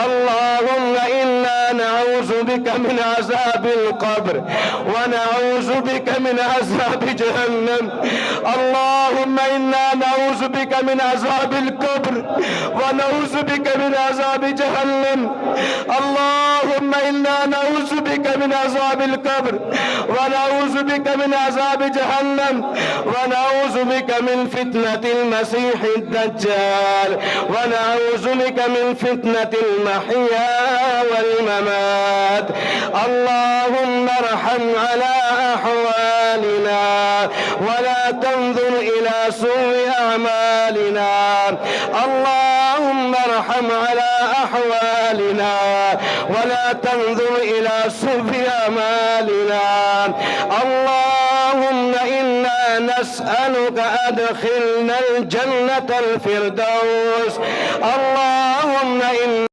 اللهم إنا نعوذ بك من عذاب القبر ونعوذ بك من عذاب جهنم. اللهم إنا نعوذ بك من عذاب القبر ونعوذ بك من عذاب جهنم. اللهم إنا نعوذ بك من عذاب القبر ونعوذ بك من عذاب جهنم ونعوذ بك من فتنة المسيح الدجال ونعوذ بك من فتنة المحيا والممات. اللهم ارحم على أحوالنا ولا تنظر إلى سوء أعمالنا. اللهم ارحم على أحوالنا ولا تنظر إلى سوء أعمالنا. اللهم إنا نسألك أدخلنا الجنة الفردوس. اللهم إنا